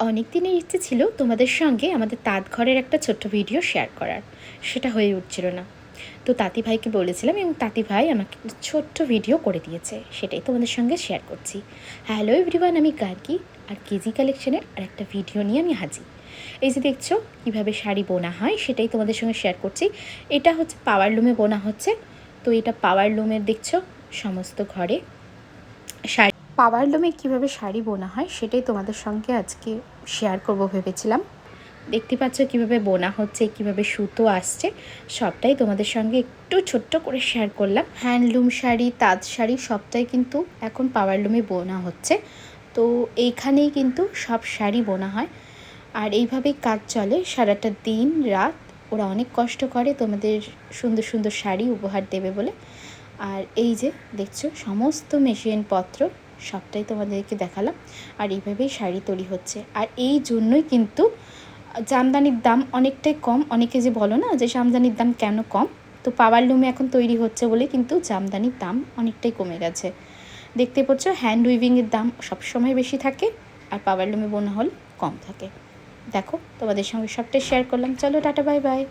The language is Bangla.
অনেক দিনের ইচ্ছে ছিল তোমাদের সঙ্গে আমাদের তাঁত ঘরের একটা ছোট্ট ভিডিও শেয়ার করার, সেটা হয়ে উঠছিল না। তো তাঁতি ভাইকে বলেছিলাম এবং তাঁতি ভাই আমাকে ছোট্ট ভিডিও করে দিয়েছে, সেটাই তোমাদের সঙ্গে শেয়ার করছি। হ্যালো এভরিওয়ান, আমি গার্গী, আর কেজি কালেকশনের আর একটা ভিডিও নিয়ে আমি হাজির। এই যে দেখছো কীভাবে শাড়ি বোনা হয় সেটাই তোমাদের সঙ্গে শেয়ার করছি। এটা হচ্ছে পাওয়ার লুমে বোনা হচ্ছে। তো এটা পাওয়ার লুমের দেখছো সমস্ত ঘরে শাড়ি, পাওয়ার লুমে কীভাবে শাড়ি বোনা হয় সেটাই তোমাদের সঙ্গে আজকে শেয়ার করব ভেবেছিলাম। দেখতে পাচ্ছ কীভাবে বোনা হচ্ছে, কীভাবে সুতো আসছে, সবটাই তোমাদের সঙ্গে একটু ছোট্ট করে শেয়ার করলাম। হ্যান্ডলুম শাড়ি, তাঁত শাড়ি সবটাই কিন্তু এখন পাওয়ার লুমে বোনা হচ্ছে। তো এইখানেই কিন্তু সব শাড়ি বোনা হয়, আর এইভাবেই কাজ চলে সারাটা দিন রাত। ওরা অনেক কষ্ট করে তোমাদের সুন্দর সুন্দর শাড়ি উপহার দেবে বলে। আর এই যে দেখছো সমস্ত মেশিনপত্র সবটাই তোমাদেরকে দেখালাম। আর এইভাবেই শাড়ি তৈরি হচ্ছে। আর এই জন্যই কিন্তু জামদানির দাম অনেকটাই কম। অনেকে যে বলো না যে জামদানির দাম কেন কম, তো পাওয়ার লুমে এখন তৈরি হচ্ছে বলে কিন্তু জামদানির দাম অনেকটাই কমে গেছে। দেখতে পাচ্ছ হ্যান্ড উইভিংয়ের দাম সবসময় বেশি থাকে, আর পাওয়ার লুমে বোনা হলে কম থাকে। দেখো তোমাদের সঙ্গে সবটাই শেয়ার করলাম। চলো টাটা, বাই বাই।